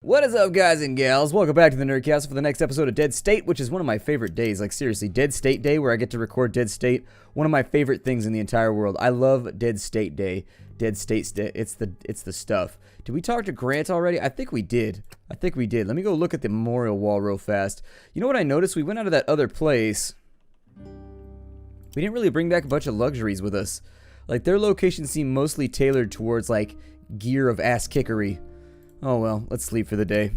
What is up, guys and gals? Welcome back to the Nerdcast for the next episode of Dead State, which is one of my favorite days. Like, seriously, Dead State Day, where I get to record Dead State, one of my favorite things in the entire world. I love Dead State Day. Dead State, it's the stuff. Did we talk to Grant already? I think we did. Let me go look at the memorial wall real fast. You know what I noticed? We went out of that other place. We didn't really bring back a bunch of luxuries with us. Like, their location seemed mostly tailored towards, like, gear of ass-kickery. Oh well, let's sleep for the day.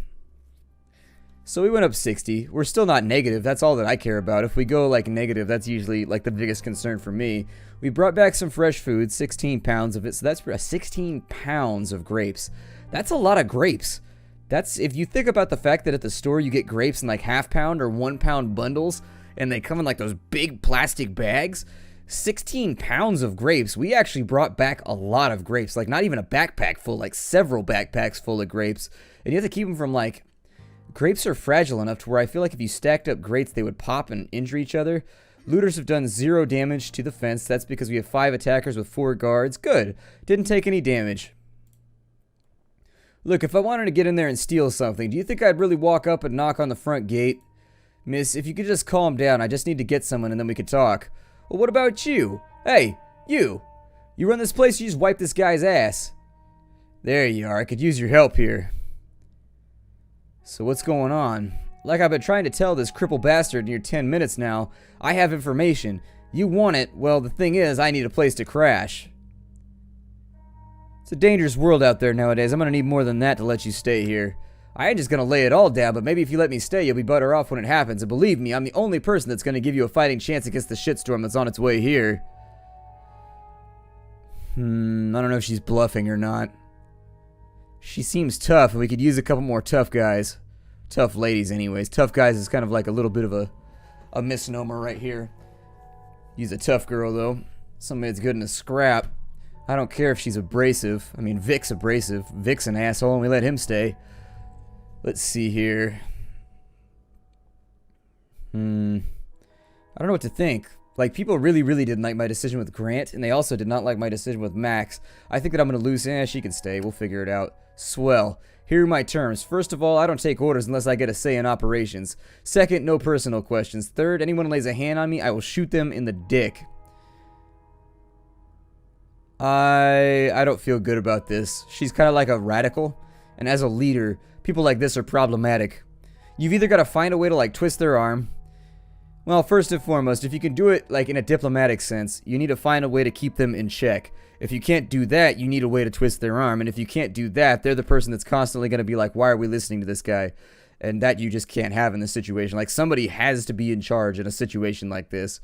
So we went up 60. We're still not negative. That's all that I care about. If we go like negative, that's usually like the biggest concern for me. We brought back some fresh food, 16 pounds of it. So that's 16 pounds of grapes. That's a lot of grapes. That's, if you think about the fact that at the store you get grapes in like half-pound or 1-pound bundles, and they come in like those big plastic bags. 16 pounds of grapes. We actually brought back a lot of grapes. Like, not even a backpack full, like several backpacks full of grapes. And you have to keep them from, like, grapes are fragile enough to where I feel like if you stacked up grapes, they would pop and injure each other. Looters have done 0 damage to the fence. That's because we have 5 attackers with 4 guards. Good. Didn't take any damage. Look, if I wanted to get in there and steal something, do you think I'd really walk up and knock on the front gate? Miss, if you could just calm down, I just need to get someone and then we could talk. Well, what about you? Hey, you! You run this place, you just wipe this guy's ass. There you are, I could use your help here. So what's going on? Like I've been trying to tell this crippled bastard near 10 minutes now, I have information. You want it, well the thing is, I need a place to crash. It's a dangerous world out there nowadays, I'm gonna need more than that to let you stay here. I ain't just gonna lay it all down, but maybe if you let me stay, you'll be better off when it happens. And believe me, I'm the only person that's gonna give you a fighting chance against the shitstorm that's on its way here. I don't know if she's bluffing or not. She seems tough, and we could use a couple more tough guys. Tough ladies, anyways. Tough guys is kind of like a little bit of a misnomer right here. Use a tough girl, though. Somebody that's good in a scrap. I don't care if she's abrasive. I mean, Vic's abrasive. Vic's an asshole, and we let him stay. Let's see here. I don't know what to think. Like, people really didn't like my decision with Grant, and they also did not like my decision with Max. I think that I'm going to lose. She can stay. We'll figure it out. Swell. Here are my terms. First of all, I don't take orders unless I get a say in operations. Second, no personal questions. Third, anyone lays a hand on me, I will shoot them in the dick. I don't feel good about this. She's kind of like a radical, and as a leader, people like this are problematic. You've either got to find a way to, like, twist their arm. Well, first and foremost, if you can do it, like, in a diplomatic sense, you need to find a way to keep them in check. If you can't do that, you need a way to twist their arm. And if you can't do that, they're the person that's constantly going to be like, why are we listening to this guy? And that you just can't have in this situation. Like, somebody has to be in charge in a situation like this.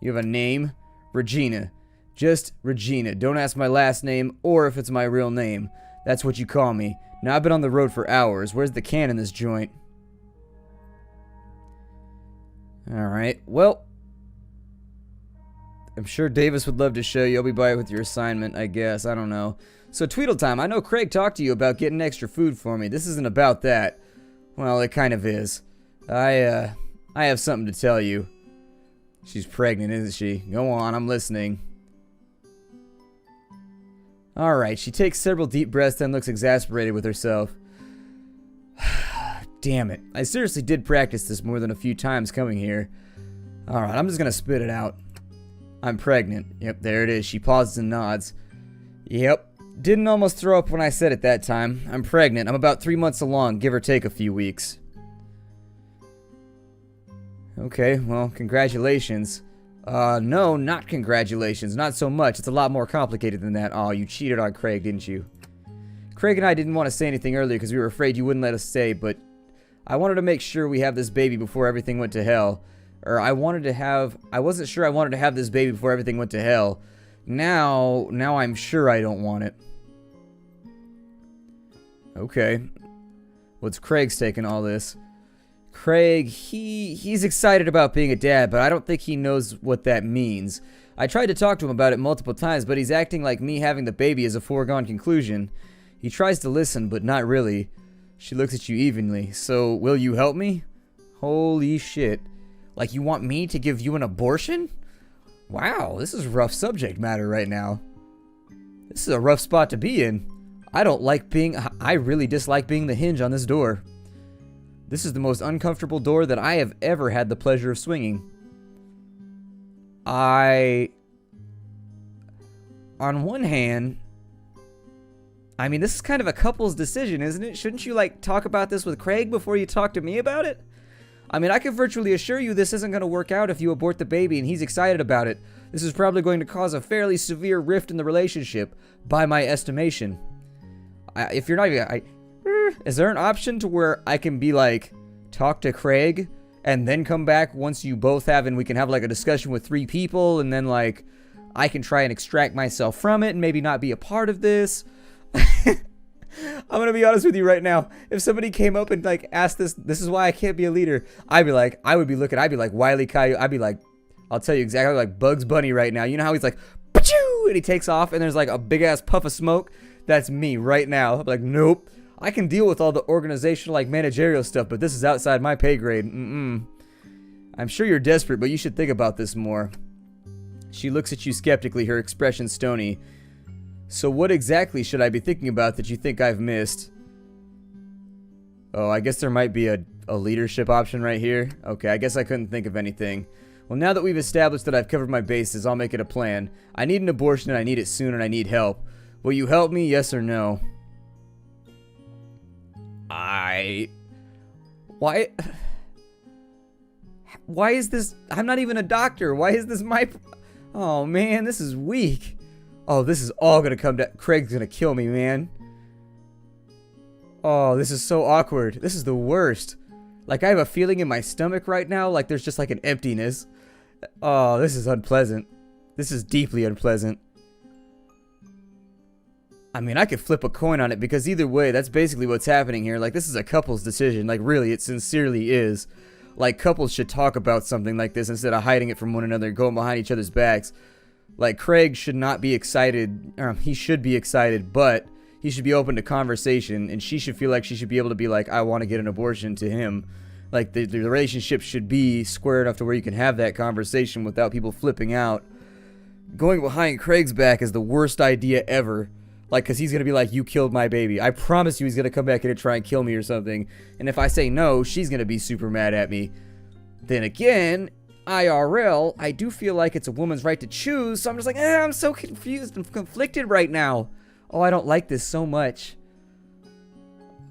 You have a name? Regina. Just Regina. Don't ask my last name or if it's my real name. That's what you call me. Now, I've been on the road for hours. Where's the can in this joint? Alright, well, I'm sure Davis would love to show you. I'll be by with your assignment, I guess. I don't know. So, Tweedle time. I know Craig talked to you about getting extra food for me. This isn't about that. Well, it kind of is. I have something to tell you. She's pregnant, isn't she? Go on, I'm listening. Alright, she takes several deep breaths and looks exasperated with herself. Damn it. I seriously did practice this more than a few times coming here. Alright, I'm just gonna spit it out. I'm pregnant. Yep, there it is. She pauses and nods. Yep. Didn't almost throw up when I said it that time. I'm pregnant. I'm about 3 months along, give or take a few weeks. Okay, well, congratulations. No, not congratulations. Not so much. It's a lot more complicated than that. Oh, you cheated on Craig, didn't you? Craig and I didn't want to say anything earlier because we were afraid you wouldn't let us stay, but I wanted to make sure we have this baby before everything went to hell. Or I wasn't sure I wanted to have this baby before everything went to hell. Now I'm sure I don't want it. Okay. What's Craig's take on all this? Craig, he's excited about being a dad, but I don't think he knows what that means. I tried to talk to him about it multiple times, but he's acting like me having the baby is a foregone conclusion. He tries to listen, but not really. She looks at you evenly. So, will you help me? Holy shit. Like, you want me to give you an abortion? Wow, this is rough subject matter right now. This is a rough spot to be in. I really dislike being the hinge on this door. This is the most uncomfortable door that I have ever had the pleasure of swinging. On one hand, I mean, this is kind of a couple's decision, isn't it? Shouldn't you, like, talk about this with Craig before you talk to me about it? I mean, I can virtually assure you this isn't going to work out if you abort the baby and he's excited about it. This is probably going to cause a fairly severe rift in the relationship, by my estimation. If you're not even... is there an option to where I can be like, talk to Craig and then come back once you both have, and we can have like a discussion with 3 people, and then like I can try and extract myself from it and maybe not be a part of this? I'm gonna be honest with you right now. If somebody came up and like asked this is why I can't be a leader, I'd be like Wile E. Coyote. I'd be like, I'll tell you exactly, like Bugs Bunny right now. You know how he's like, Pachoo! And he takes off and there's like a big ass puff of smoke? That's me right now. I'm like, nope. I can deal with all the organizational, like managerial stuff, but this is outside my pay grade. I'm sure you're desperate, but you should think about this more. She looks at you skeptically, her expression stony. So what exactly should I be thinking about that you think I've missed? Oh, I guess there might be a leadership option right here. Okay, I guess I couldn't think of anything. Well, now that we've established that I've covered my bases, I'll make it a plan. I need an abortion and I need it soon and I need help. Will you help me, yes or no? Why is this? I'm not even a doctor. Why is this my... Oh, man, this is weak. Oh, this is all gonna come down. Craig's gonna kill me, man. Oh, this is so awkward. This is the worst. Like, I have a feeling in my stomach right now, like there's just like an emptiness. Oh, this is unpleasant. This is deeply unpleasant. I mean, I could flip a coin on it because either way, that's basically what's happening here. Like, this is a couple's decision. Like, really, it sincerely is. Like, couples should talk about something like this instead of hiding it from one another, going behind each other's backs. Like, Craig should not be excited. He should be excited, but he should be open to conversation, and she should feel like she should be able to be like, I want to get an abortion to him. Like, the relationship should be square enough to where you can have that conversation without people flipping out. Going behind Craig's back is the worst idea ever. Like, because he's going to be like, you killed my baby. I promise you he's going to come back in and try and kill me or something. And if I say no, she's going to be super mad at me. Then again, IRL, I do feel like it's a woman's right to choose. So I'm just like, I'm so confused and conflicted right now. Oh, I don't like this so much.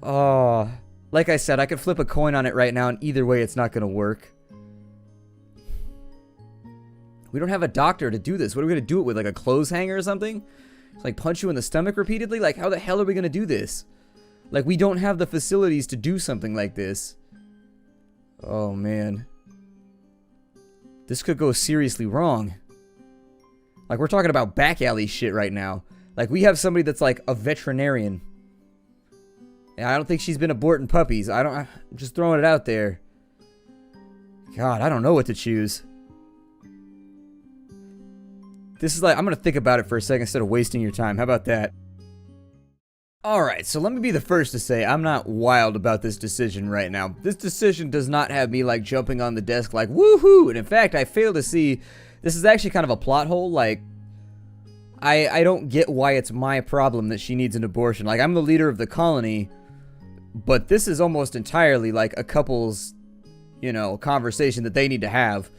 Oh, like I said, I could flip a coin on it right now, and either way, it's not going to work. We don't have a doctor to do this. What are we going to do it with? Like a clothes hanger or something? Like punch you in the stomach repeatedly? Like, how the hell are we going to do this? Like, we don't have the facilities to do something like this. Oh, man. This could go seriously wrong. Like, we're talking about back alley shit right now. Like, we have somebody that's like a veterinarian. And I don't think she's been aborting puppies. I'm just throwing it out there. God, I don't know what to choose. This is like, I'm going to think about it for a second instead of wasting your time. How about that? Alright, so let me be the first to say I'm not wild about this decision right now. This decision does not have me like jumping on the desk like, woohoo! And in fact, I fail to see, this is actually kind of a plot hole. Like, I don't get why it's my problem that she needs an abortion. Like, I'm the leader of the colony, but this is almost entirely like a couple's, you know, conversation that they need to have.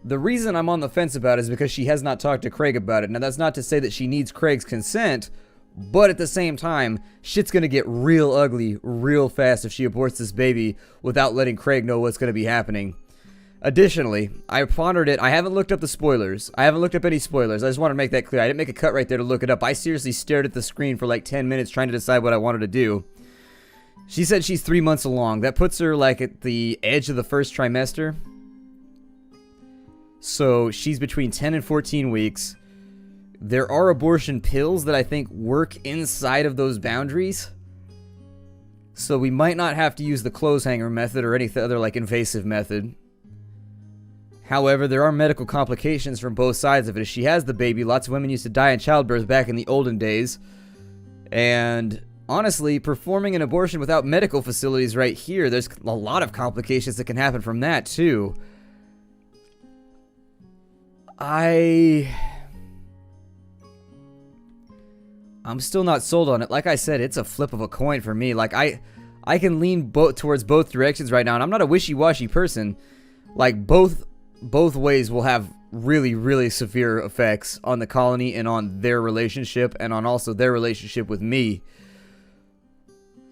The reason I'm on the fence about it is because she has not talked to Craig about it. Now, that's not to say that she needs Craig's consent, but at the same time, shit's gonna get real ugly real fast if she aborts this baby without letting Craig know what's gonna be happening. Additionally, I pondered it. I haven't looked up the spoilers. I haven't looked up any spoilers. I just want to make that clear. I didn't make a cut right there to look it up. I seriously stared at the screen for like 10 minutes trying to decide what I wanted to do. She said she's 3 months along. That puts her like at the edge of the first trimester. So she's between 10 and 14 weeks. There are abortion pills that I think work inside of those boundaries. So we might not have to use the clothes hanger method or any other like invasive method. However, there are medical complications from both sides of it. If she has the baby, lots of women used to die in childbirth back in the olden days. And honestly, performing an abortion without medical facilities right here, there's a lot of complications that can happen from that, too. I'm still not sold on it. Like I said, it's a flip of a coin for me. Like, I can lean towards both directions right now, and I'm not a wishy-washy person. Like, both ways will have really, really severe effects on the colony and on their relationship and on also their relationship with me.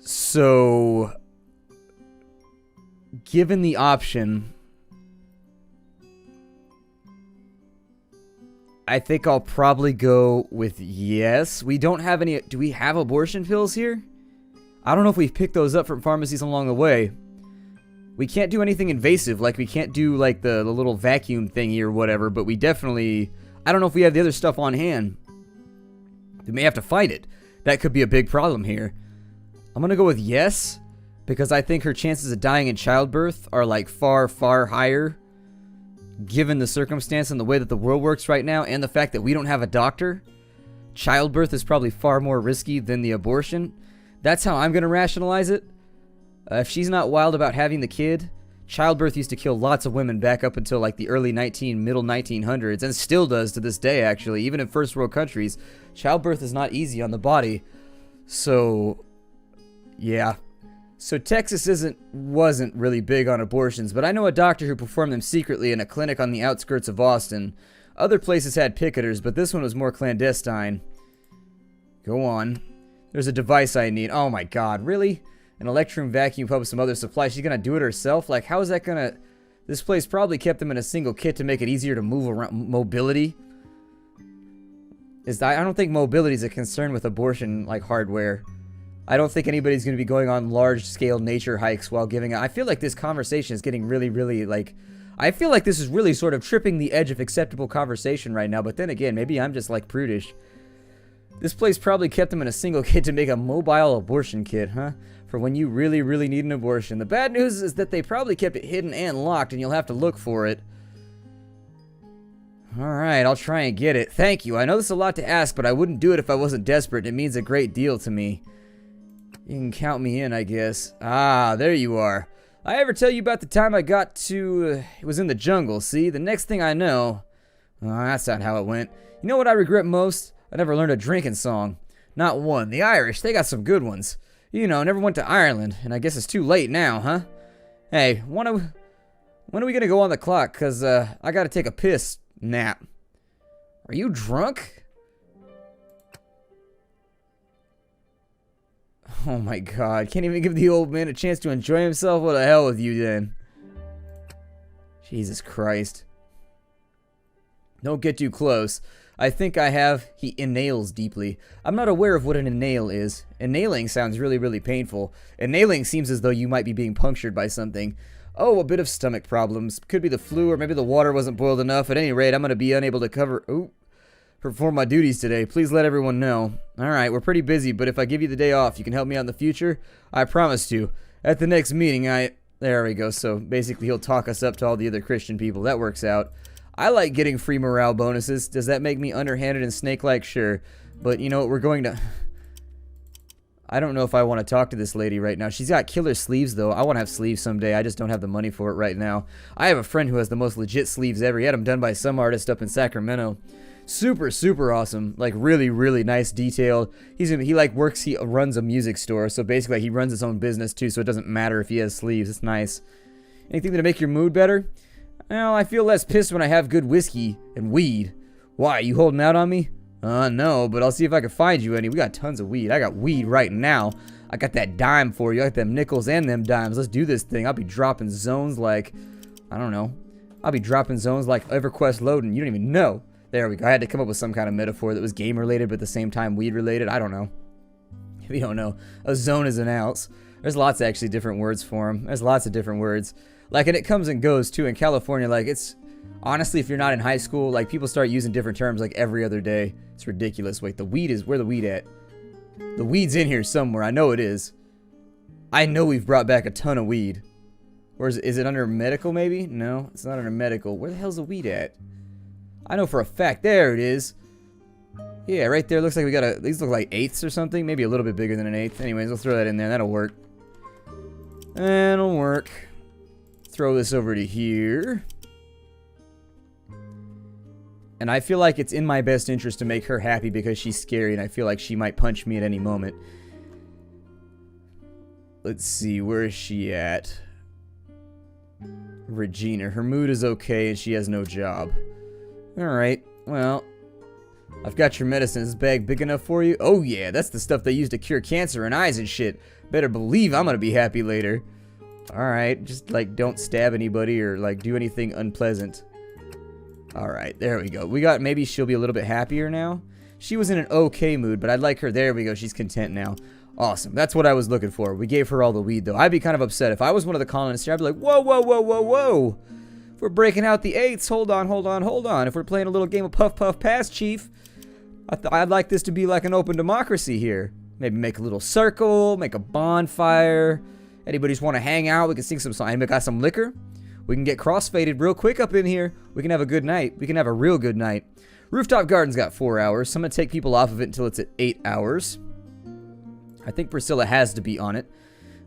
So, given the option, I think I'll probably go with yes. We don't have any... Do we have abortion pills here? I don't know if we've picked those up from pharmacies along the way. We can't do anything invasive, like we can't do like the little vacuum thingy or whatever, but we definitely... I don't know if we have the other stuff on hand. We may have to fight it. That could be a big problem here. I'm gonna go with yes, because I think her chances of dying in childbirth are like far, far higher, given the circumstance and the way that the world works right now, and the fact that we don't have a doctor. Childbirth is probably far more risky than the abortion. That's how I'm gonna rationalize it. If she's not wild about having the kid, childbirth used to kill lots of women back up until like the middle 1900s, and still does to this day, actually. Even in first world countries, childbirth is not easy on the body. So, yeah. So Texas wasn't really big on abortions, but I know a doctor who performed them secretly in a clinic on the outskirts of Austin. Other places had picketers, but this one was more clandestine. Go on. There's a device I need. Oh my god, really? An electrum vacuum pump with some other supplies. She's gonna do it herself? Like, how is that gonna... This place probably kept them in a single kit to make it easier to move around. Mobility? I don't think mobility is a concern with abortion, like, hardware. I don't think anybody's gonna be going on large-scale nature hikes while giving... I feel like this conversation is getting really, really, like... I feel like this is really sort of tripping the edge of acceptable conversation right now, but then again, maybe I'm just, like, prudish. This place probably kept them in a single kit to make a mobile abortion kit, huh? For when you really, really need an abortion. The bad news is that they probably kept it hidden and locked, and you'll have to look for it. Alright, I'll try and get it. Thank you. I know this is a lot to ask, but I wouldn't do it if I wasn't desperate. It means a great deal to me. You can count me in, I guess. Ah, there you are. I ever tell you about the time I got to... it was in the jungle, see? The next thing I know... Oh, that's not how it went. You know what I regret most? I never learned a drinking song. Not one. The Irish, they got some good ones. You know, never went to Ireland, and I guess it's too late now, huh? Hey, when are we gonna go on the clock? Cause, I gotta take a piss nap. Are you drunk? Oh my god, can't even give the old man a chance to enjoy himself? What the hell with you then? Jesus Christ. Don't get too close. I think I have. He inhales deeply. I'm not aware of what an inhale is. Inhaling sounds really, really painful. Inhaling seems as though you might be being punctured by something. Oh, a bit of stomach problems. Could be the flu, or maybe the water wasn't boiled enough. At any rate, I'm going to be unable to perform my duties today. Please let everyone know. Alright, we're pretty busy, but if I give you the day off, you can help me out in the future? I promise to. At the next meeting, there we go. So, basically, he'll talk us up to all the other Christian people. That works out. I like getting free morale bonuses. Does that make me underhanded and snake-like? Sure. But, you know what, we're going to... I don't know if I want to talk to this lady right now. She's got killer sleeves, though. I want to have sleeves someday. I just don't have the money for it right now. I have a friend who has the most legit sleeves ever. He had them done by some artist up in Sacramento. Super, super awesome. Like, really, really nice, detailed. He runs a music store. So, basically, he runs his own business, too, so it doesn't matter if he has sleeves. It's nice. Anything to make your mood better? Well, I feel less pissed when I have good whiskey and weed. Why, you holding out on me? No, but I'll see if I can find you any. We got tons of weed. I got weed right now. I got that dime for you. I got them nickels and them dimes. Let's do this thing. I'll be dropping zones like... I don't know. I'll be dropping zones like EverQuest loading. You don't even know. There we go. I had to come up with some kind of metaphor that was game-related, but at the same time weed-related. I don't know. If you don't know, a zone is an ounce. There's lots of actually different words for them. There's lots of different words. Like, and it comes and goes, too. In California, like, it's... Honestly, if you're not in high school, like, people start using different terms, like, every other day. It's ridiculous. Wait, the weed is... Where the weed at? The weed's in here somewhere. I know it is. I know we've brought back a ton of weed. Or is it under medical, maybe? No, it's not under medical. Where the hell's the weed at? I know for a fact. There it is. Yeah, right there. Looks like we got a... These look like eighths or something. Maybe a little bit bigger than an eighth. Anyways, we'll throw that in there. That'll work. That'll work. Throw this over to here. And I feel like it's in my best interest to make her happy because she's scary and I feel like she might punch me at any moment. Let's see, where is she at? Regina. Her mood is okay and she has no job. Alright, well, I've got your medicine. Is this bag big enough for you? Oh yeah, that's the stuff they use to cure cancer and eyes and shit. Better believe I'm gonna be happy later. Alright, just like don't stab anybody or like do anything unpleasant. Alright, there we go. We got, maybe she'll be a little bit happier now. She was in an okay mood, but I'd like her. There we go, she's content now. Awesome, that's what I was looking for. We gave her all the weed though. I'd be kind of upset. If I was one of the colonists here, I'd be like, whoa, whoa, whoa, whoa, whoa. If we're breaking out the eighths, hold on, hold on, hold on. If we're playing a little game of Puff Puff Pass, Chief, I'd like this to be like an open democracy here. Maybe make a little circle, make a bonfire. Anybody just want to hang out, we can sing some songs. Anybody got some liquor? We can get crossfaded real quick up in here. We can have a good night. We can have a real good night. Rooftop Garden's got 4 hours, so I'm going to take people off of it until it's at 8 hours. I think Priscilla has to be on it.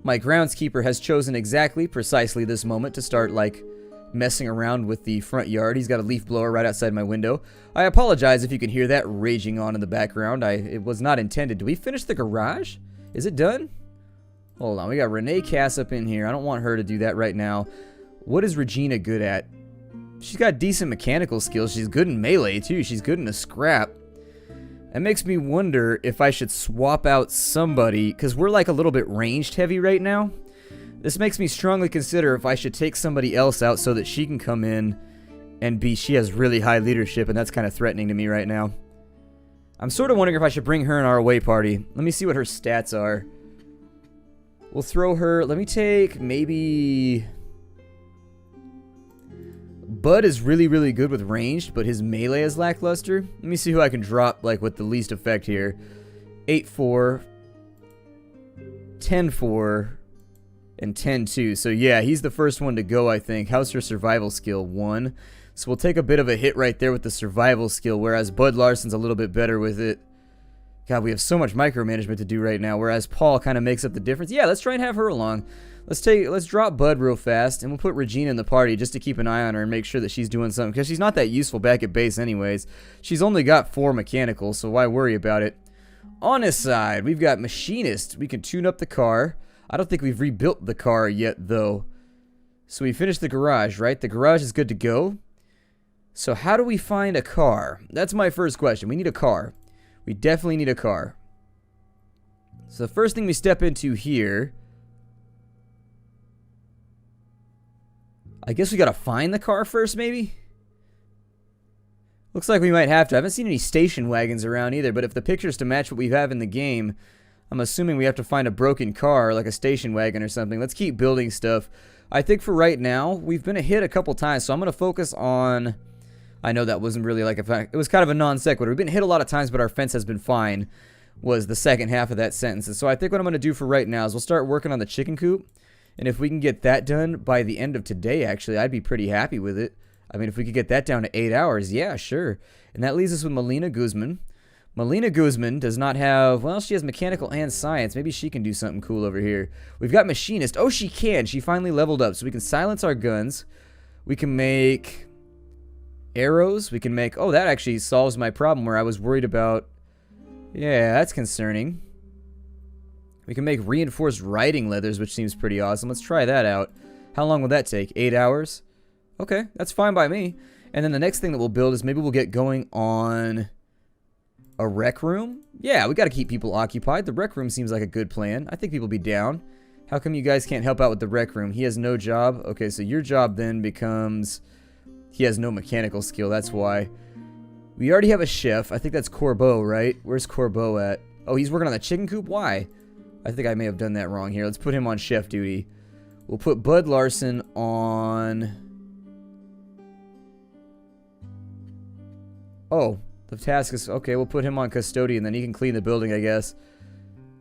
My groundskeeper has chosen precisely this moment to start, like, messing around with the front yard. He's got a leaf blower right outside my window. I apologize if you can hear that raging on in the background. It was not intended. Did we finish the garage? Is it done? Hold on. We got Renee Cass up in here. I don't want her to do that right now. What is Regina good at? She's got decent mechanical skills. She's good in melee, too. She's good in a scrap. That makes me wonder if I should swap out somebody, because we're like a little bit ranged heavy right now. This makes me strongly consider if I should take somebody else out so that she can come in and be... She has really high leadership, and that's kind of threatening to me right now. I'm sort of wondering if I should bring her in our away party. Let me see what her stats are. We'll throw her... Let me take maybe... Bud is really, really good with ranged, but his melee is lackluster. Let me see who I can drop, like, with the least effect here. 8-4, 10-4, and 10-2. So, yeah, he's the first one to go, I think. How's her survival skill? 1. So we'll take a bit of a hit right there with the survival skill, whereas Bud Larson's a little bit better with it. God, we have so much micromanagement to do right now, whereas Paul kind of makes up the difference. Yeah, let's try and have her along. Let's drop Bud real fast, and we'll put Regina in the party just to keep an eye on her and make sure that she's doing something, because she's not that useful back at base anyways. She's only got 4 mechanical, so why worry about it? On his side, we've got Machinist. We can tune up the car. I don't think we've rebuilt the car yet, though. So we finished the garage, right? The garage is good to go. So how do we find a car? That's my first question. We need a car. We definitely need a car. So the first thing we step into here... I guess we gotta find the car first, maybe? Looks like we might have to. I haven't seen any station wagons around either, but if the picture's to match what we have in the game, I'm assuming we have to find a broken car, like a station wagon or something. Let's keep building stuff. I think for right now, we've been a hit a couple times, so I'm gonna focus on... I know that wasn't really like a fact. It was kind of a non sequitur. We've been hit a lot of times, but our fence has been fine, was the second half of that sentence. And so I think what I'm gonna do for right now is we'll start working on the chicken coop. And if we can get that done by the end of today, actually, I'd be pretty happy with it. I mean, if we could get that down to 8 hours, yeah, sure. And that leaves us with Melina Guzman. Melina Guzman does not have... Well, she has mechanical and science. Maybe she can do something cool over here. We've got Machinist. Oh, she can. She finally leveled up. So we can silence our guns. We can make arrows. We can make... Oh, that actually solves my problem where I was worried about... Yeah, that's concerning. We can make reinforced riding leathers, which seems pretty awesome. Let's try that out. How long will that take? 8 hours? Okay, that's fine by me. And then the next thing that we'll build is maybe we'll get going on a rec room. Yeah, we got to keep people occupied. The rec room seems like a good plan. I think people will be down. How come you guys can't help out with the rec room? He has no job. Okay, so your job then becomes... He has no mechanical skill, that's why. We already have a chef. I think that's Corbeau, right? Where's Corbeau at? Oh, he's working on the chicken coop? Why? I think I may have done that wrong here. Let's put him on chef duty. We'll put Bud Larson on... Oh, the task is... Okay, we'll put him on custodian, then he can clean the building, I guess.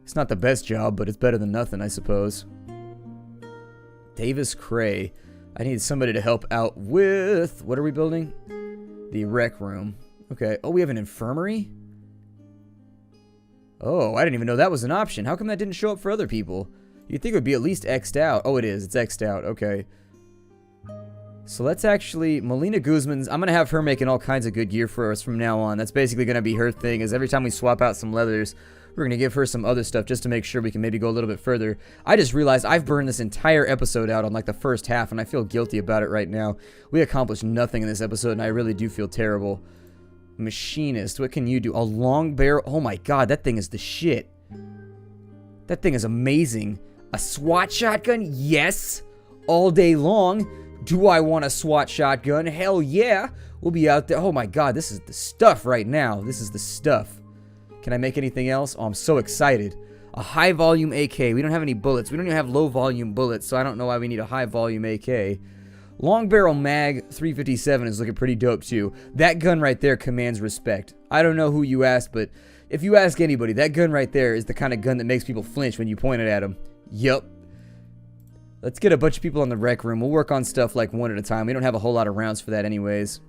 It's not the best job, but it's better than nothing, I suppose. Davis Cray. I need somebody to help out with... What are we building? The rec room. Okay. Oh, we have an infirmary? Oh, I didn't even know that was an option. How come that didn't show up for other people? You'd think it would be at least X'd out. Oh, it is. It's X'd out. Okay. So let's actually... Melina Guzman's... I'm going to have her making all kinds of good gear for us from now on. That's basically going to be her thing, is every time we swap out some leathers, we're going to give her some other stuff just to make sure we can maybe go a little bit further. I just realized I've burned this entire episode out on like the first half, and I feel guilty about it right now. We accomplished nothing in this episode, and I really do feel terrible. Machinist, what can you do? A long barrel... Oh my god, that thing is the shit. That thing is amazing. A SWAT shotgun? Yes! All day long. Do I want a SWAT shotgun? Hell yeah! We'll be out there. Oh my god, this is the stuff right now. This is the stuff. Can I make anything else? Oh, I'm so excited. A high volume AK. We don't have any bullets. We don't even have low volume bullets, so I don't know why we need a high volume AK. Long barrel mag 357 is looking pretty dope too. That gun right there commands respect. I don't know who you asked, but if you ask anybody, that gun right there is the kind of gun that makes people flinch when you point it at them. Yup. Let's get a bunch of people on the rec room. We'll work on stuff like one at a time. We don't have a whole lot of rounds for that anyways.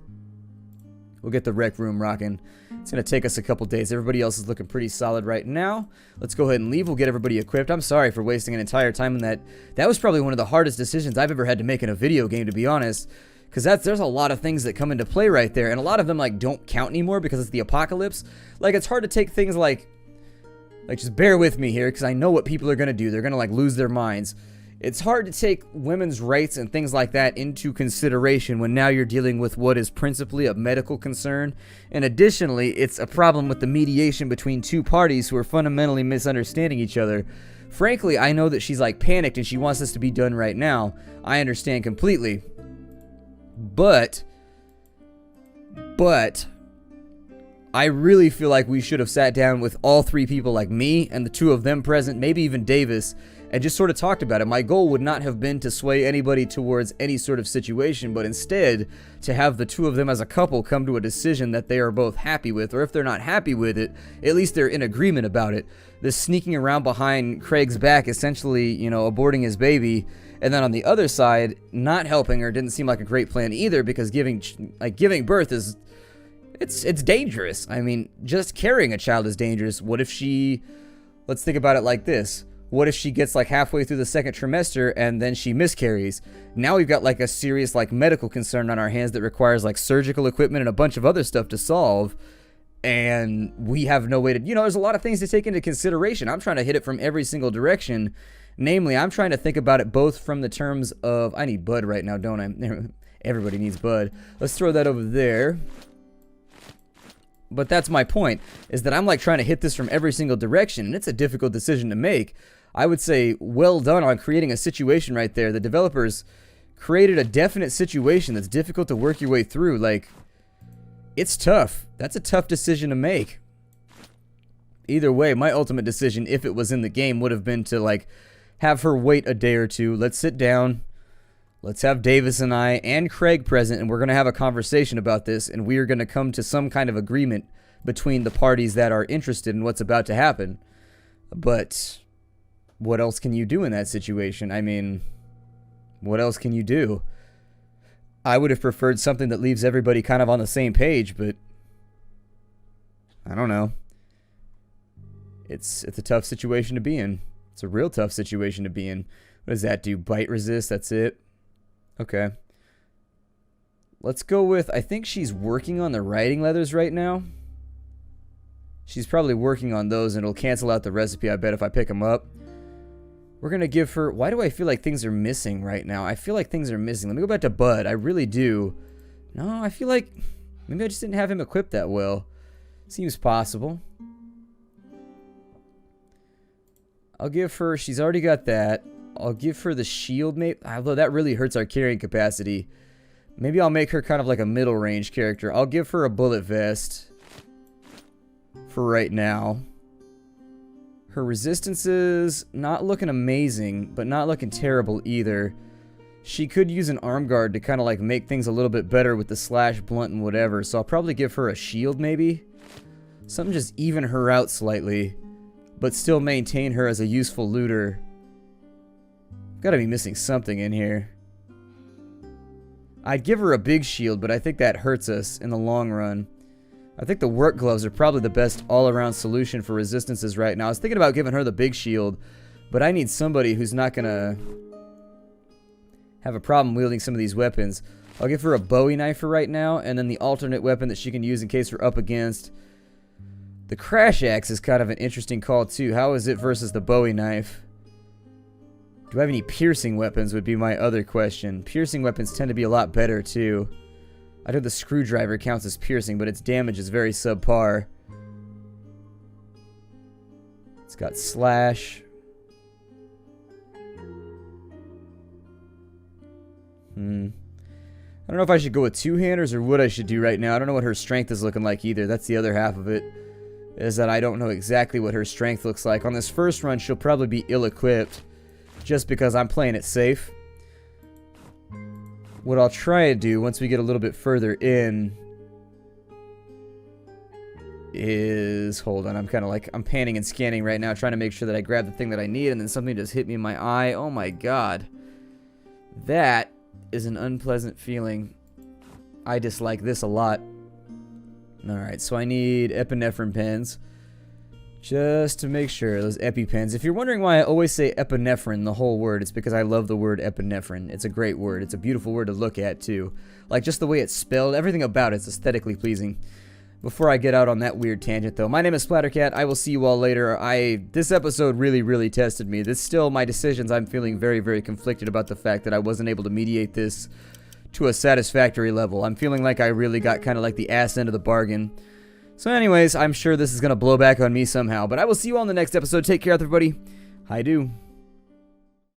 We'll get the rec room rocking. It's going to take us a couple days. Everybody else is looking pretty solid right now. Let's go ahead and leave. We'll get everybody equipped. I'm sorry for wasting an entire time on that. That was probably one of the hardest decisions I've ever had to make in a video game, to be honest. Because there's a lot of things that come into play right there. And a lot of them like don't count anymore because it's the apocalypse. Like, it's hard to take things like just bear with me here because I know what people are going to do. They're going to like lose their minds. It's hard to take women's rights and things like that into consideration when now you're dealing with what is principally a medical concern. And additionally, it's a problem with the mediation between two parties who are fundamentally misunderstanding each other. Frankly, I know that she's like panicked and she wants this to be done right now. I understand completely. But I really feel like we should have sat down with all three people, like me and the two of them present, maybe even Davis, and just sort of talked about it. My goal would not have been to sway anybody towards any sort of situation, but instead to have the two of them as a couple come to a decision that they are both happy with, or if they're not happy with it, at least they're in agreement about it. This sneaking around behind Craig's back, essentially, you know, aborting his baby, and then on the other side, not helping her didn't seem like a great plan either, because giving birth is... It's dangerous. I mean, just carrying a child is dangerous. What if she... Let's think about it like this. What if she gets like halfway through the second trimester and then she miscarries? Now we've got like a serious like medical concern on our hands that requires like surgical equipment and a bunch of other stuff to solve. And we have no way to... You know, there's a lot of things to take into consideration. I'm trying to hit it from every single direction. Namely, I'm trying to think about it both from the terms of... I need Bud right now, don't I? Everybody needs Bud. Let's throw that over there. But that's my point, is that I'm like trying to hit this from every single direction, and it's a difficult decision to make. I would say well done on creating a situation right there. The developers created a definite situation that's difficult to work your way through. Like, it's tough. That's a tough decision to make. Either way, my ultimate decision, if it was in the game, would have been to like have her wait a day or two. Let's sit down. Let's have Davis and I and Craig present, and we're going to have a conversation about this, and we are going to come to some kind of agreement between the parties that are interested in what's about to happen. But what else can you do in that situation? I mean, what else can you do? I would have preferred something that leaves everybody kind of on the same page, but I don't know. It's a tough situation to be in. It's a real tough situation to be in. What does that do? Bite resist, that's it. Okay. Let's go with, I think she's working on the riding leathers right now. She's probably working on those, and it'll cancel out the recipe, I bet, if I pick them up. We're going to give her... Why do I feel like things are missing right now? I feel like things are missing. Let me go back to Bud. I really do. No, I feel like... Maybe I just didn't have him equipped that well. Seems possible. I'll give her... She's already got that. I'll give her the shield, maybe. Although that really hurts our carrying capacity. Maybe I'll make her kind of like a middle range character. I'll give her a bullet vest for right now. Her resistances, not looking amazing, but not looking terrible either. She could use an arm guard to kind of like make things a little bit better with the slash, blunt, and whatever. So I'll probably give her a shield, maybe. Something just even her out slightly, but still maintain her as a useful looter. Gotta be missing something in here. I'd give her a big shield, but I think that hurts us in the long run. I think the work gloves are probably the best all-around solution for resistances right now. I was thinking about giving her the big shield, but I need somebody who's not going to have a problem wielding some of these weapons. I'll give her a Bowie knife for right now, and then the alternate weapon that she can use in case we're up against. The Crash Axe is kind of an interesting call, too. How is it versus the Bowie knife? Do I have any piercing weapons would be my other question. Piercing weapons tend to be a lot better, too. I know the screwdriver counts as piercing, but its damage is very subpar. It's got slash. I don't know if I should go with two-handers or what I should do right now. I don't know what her strength is looking like either. That's the other half of it, is that I don't know exactly what her strength looks like. On this first run, she'll probably be ill-equipped just because I'm playing it safe. What I'll try to do once we get a little bit further in is... Hold on, I'm kind of like... I'm panning and scanning right now, trying to make sure that I grab the thing that I need, and then something just hit me in my eye. Oh my god. That is an unpleasant feeling. I dislike this a lot. Alright, so I need epinephrine pens. Just to make sure, those EpiPens. If you're wondering why I always say epinephrine, the whole word, it's because I love the word epinephrine. It's a great word. It's a beautiful word to look at, too. Like, just the way it's spelled, everything about it's aesthetically pleasing. Before I get out on that weird tangent, though, my name is Splattercat. I will see you all later. This episode really tested me. This still, my decisions, I'm feeling very conflicted about the fact that I wasn't able to mediate this to a satisfactory level. I'm feeling like I really got kind of like the ass end of the bargain. So anyways, I'm sure this is going to blow back on me somehow. But I will see you all in the next episode. Take care, everybody. Hi-do.